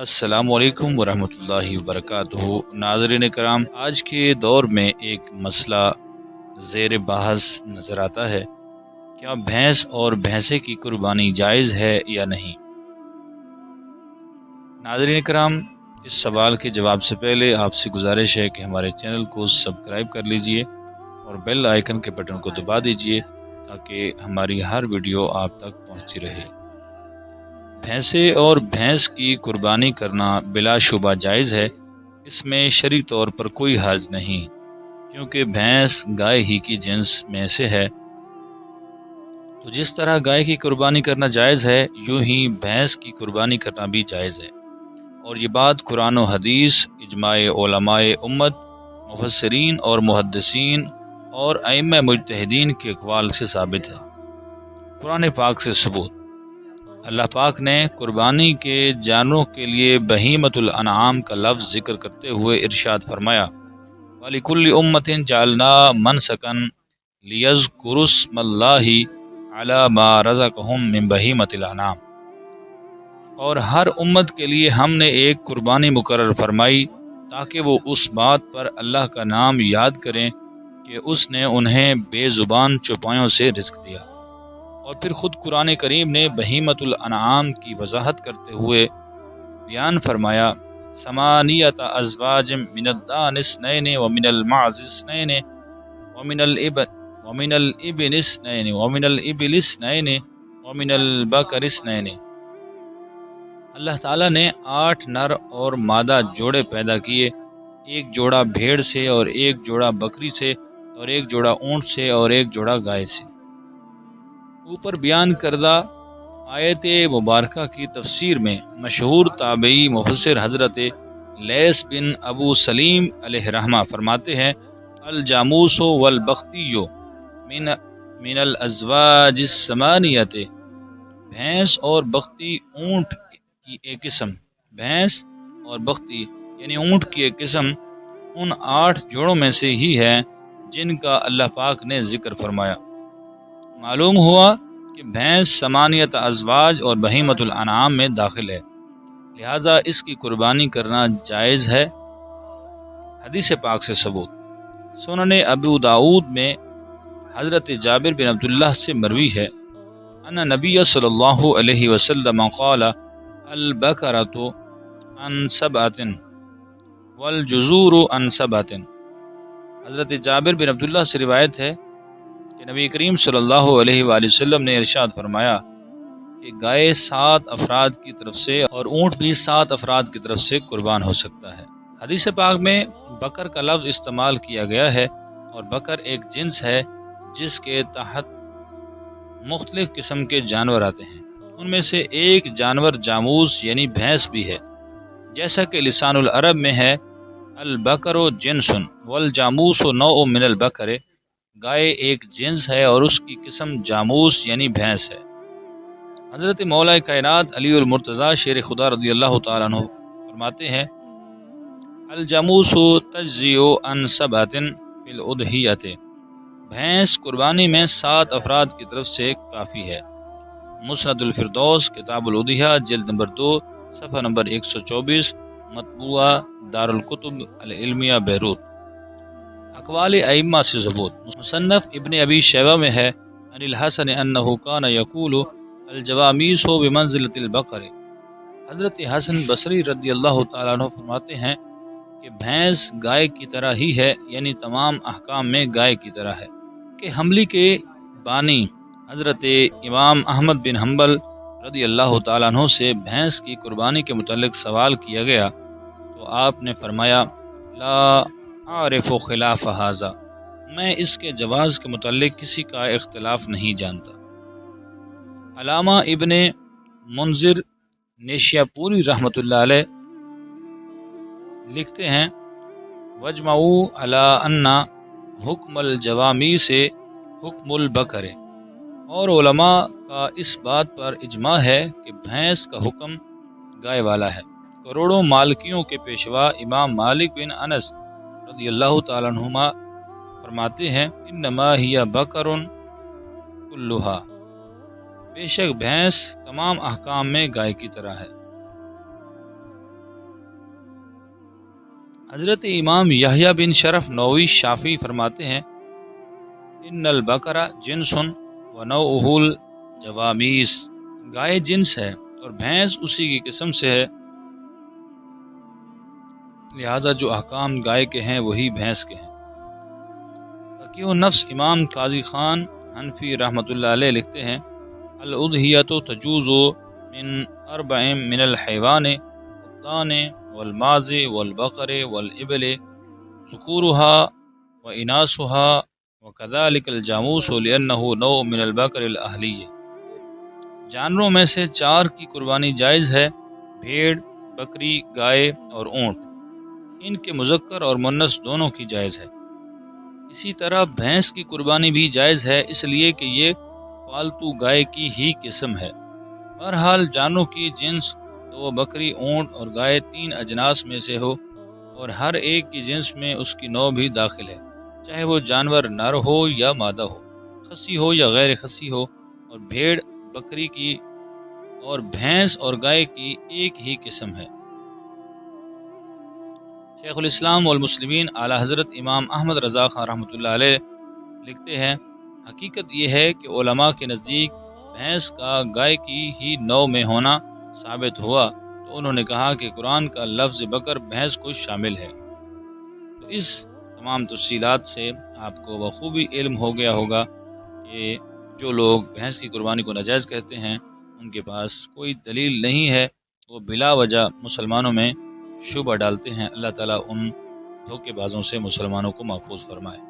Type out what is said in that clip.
السلام علیکم ورحمۃ اللہ وبرکاتہ۔ ناظرین کرام، آج کے دور میں ایک مسئلہ زیر بحث نظر آتا ہے، کیا بھینس اور بھینسے کی قربانی جائز ہے یا نہیں؟ ناظرین کرام، اس سوال کے جواب سے پہلے آپ سے گزارش ہے کہ ہمارے چینل کو سبسکرائب کر لیجئے اور بیل آئیکن کے بٹن کو دبا دیجئے تاکہ ہماری ہر ویڈیو آپ تک پہنچتی رہے۔ بھینسے اور بھینس کی قربانی کرنا بلا شبہ جائز ہے، اس میں شرعی طور پر کوئی حرج نہیں، کیونکہ بھینس گائے ہی کی جنس میں سے ہے۔ تو جس طرح گائے کی قربانی کرنا جائز ہے، یوں ہی بھینس کی قربانی کرنا بھی جائز ہے، اور یہ بات قرآن و حدیث، اجماع علماء امت، مفسرین اور محدثین اور ائمہ مجتہدین کے اقوال سے ثابت ہے۔ قرآن پاک سے ثبوت: اللہ پاک نے قربانی کے جانوروں کے لیے بہیمۃ الانعام کا لفظ ذکر کرتے ہوئے ارشاد فرمایا، وَلِكُلِّ أُمَّةٍ جَعَلْنَا مَنْسَكًا لِيَذْكُرُوا اسْمَ اللَّهِ عَلَى مَا رَزَقَهُم مِّن بَهِيمَةِ الْأَنْعَامِ، اور ہر امت کے لیے ہم نے ایک قربانی مقرر فرمائی تاکہ وہ اس بات پر اللہ کا نام یاد کریں کہ اس نے انہیں بے زبان چوپایوں سے رزق دیا۔ اور پھر خود قرآن کریم نے بہیمۃ الانعام کی وضاحت کرتے ہوئے بیان فرمایا، ثمانیۃ ازواج من الضأن اثنین ومن المعز اثنین ومن الابن اثنین ومن الابل اثنین ومن البقر اثنین۔ اللہ تعالیٰ نے 8 نر اور مادہ جوڑے پیدا کیے، ایک جوڑا بھیڑ سے اور ایک جوڑا بکری سے اور ایک جوڑا اونٹ سے اور ایک جوڑا گائے سے۔ اوپر بیان کردہ آیت مبارکہ کی تفسیر میں مشہور تابعی مفسر حضرت لیث بن ابو سلیم علیہ رحمہ فرماتے ہیں، الجاموس والبختی من الازواج الثمانیۃ، بھینس اور بختی اونٹ کی ایک قسم، بھینس اور بختی یعنی اونٹ کی ایک قسم ان 8 جوڑوں میں سے ہی ہے جن کا اللہ پاک نے ذکر فرمایا۔ معلوم ہوا کہ بھینس ثمانیۃ ازواج اور بہیمۃ الانعام میں داخل ہے، لہذا اس کی قربانی کرنا جائز ہے۔ حدیث پاک سے ثبوت: سنن ابو داؤد میں حضرت جابر بن عبداللہ سے مروی ہے، ان نبی صلی اللہ علیہ وسلم قال البقرۃ عن سبعۃ والجزور عن سبعۃ۔ حضرت جابر بن عبداللہ سے روایت ہے کہ نبی کریم صلی اللہ علیہ وآلہ وسلم نے ارشاد فرمایا کہ گائے 7 افراد کی طرف سے اور اونٹ بھی 7 افراد کی طرف سے قربان ہو سکتا ہے۔ حدیث پاک میں بکر کا لفظ استعمال کیا گیا ہے، اور بکر ایک جنس ہے جس کے تحت مختلف قسم کے جانور آتے ہیں۔ ان میں سے ایک جانور جاموس یعنی بھینس بھی ہے، جیسا کہ لسان العرب میں ہے، البقر جنس والجاموس نوع من البقر، گائے ایک جنس ہے اور اس کی قسم جاموس یعنی بھینس ہے۔ حضرت مولا کائنات علی المرتضیٰ شیر خدا رضی اللہ تعالیٰ عنہ فرماتے ہیں، الجاموس تجزی عن سبعۃ فی الاضحیۃ، بھینس قربانی میں 7 افراد کی طرف سے کافی ہے۔ مسند الفردوس کتاب الاضحیہ جلد نمبر 2 صفحہ نمبر 124، مطبوعہ دارالکتب العلمیہ بیروت۔ اقوال ائمہ سے ثبوت: مصنف ابن ابی شیبہ میں ہے، عن الحسن انہ کان یقول الجوامیس بمنزلۃ البقر، حضرت حسن بصری رضی اللہ تعالیٰ عنہ فرماتے ہیں کہ بھینس گائے کی طرح ہی ہے، یعنی تمام احکام میں گائے کی طرح ہے۔ کہ حنبلی کے بانی حضرت امام احمد بن حنبل رضی اللہ تعالیٰ عنہ سے بھینس کی قربانی کے متعلق سوال کیا گیا تو آپ نے فرمایا، لا اعرف خلاف ھذا، میں اس کے جواز کے متعلق کسی کا اختلاف نہیں جانتا۔ علامہ ابن منذر نیشیا پوری رحمۃ اللہ علیہ لکھتے ہیں، وجمعوا علی ان حکم الجوامی سے حکم البقر، اور علماء کا اس بات پر اجماع ہے کہ بھینس کا حکم گائے والا ہے۔ کروڑوں مالکیوں کے پیشوا امام مالک بن انس رضی اللہ تعالیٰ عنہما فرماتے ہیں، انما ہی بقر کلھا، بے شک بھینس تمام احکام میں گائے کی طرح ہے۔ حضرت امام یحییٰ بن شرف نووی شافعی فرماتے ہیں ان البقرہ جنس و نوعہ الجوامیس، گائے جنس ہے اور بھینس اسی کی قسم سے ہے، لہذا جو احکام گائے کے ہیں وہی بھینس کے ہیں۔ فقیہ النفس امام قاضی خان حنفی رحمۃ اللہ علیہ لکھتے ہیں الاضحیۃ تجوز من اربع من الحیوان الضان والماز والبقر والابل ذکورها واناثها وكذلك الجاموس لانه نوع من البقر الاہلیہ، جانوروں میں سے 4 کی قربانی جائز ہے، بھیڑ، بکری، گائے اور اونٹ، ان کے مذکر اور مؤنث دونوں کی جائز ہے۔ اسی طرح بھینس کی قربانی بھی جائز ہے، اس لیے کہ یہ پالتو گائے کی ہی قسم ہے۔ بہرحال جانوروں کی جنس تو وہ بکری، اونٹ اور گائے 3 اجناس میں سے ہو، اور ہر ایک کی جنس میں اس کی نوع بھی داخل ہے، چاہے وہ جانور نر ہو یا مادہ ہو، خصی ہو یا غیر خصی ہو، اور بھیڑ بکری کی اور بھینس اور گائے کی ایک ہی قسم ہے۔ شیخ الاسلام والمسلمین اعلی حضرت امام احمد رضا خان رحمۃ اللہ علیہ لکھتے ہیں حقیقت یہ ہے کہ علماء کے نزدیک بھینس کا گائے کی ہی نوع میں ہونا ثابت ہوا، تو انہوں نے کہا کہ قرآن کا لفظ بکر بھینس کو شامل ہے۔ تو اس تمام تفصیلات سے آپ کو بخوبی علم ہو گیا ہوگا کہ جو لوگ بھینس کی قربانی کو ناجائز کہتے ہیں ان کے پاس کوئی دلیل نہیں ہے، وہ بلا وجہ مسلمانوں میں شبہ ڈالتے ہیں۔ اللہ تعالیٰ ان دھوکے بازوں سے مسلمانوں کو محفوظ فرمائے۔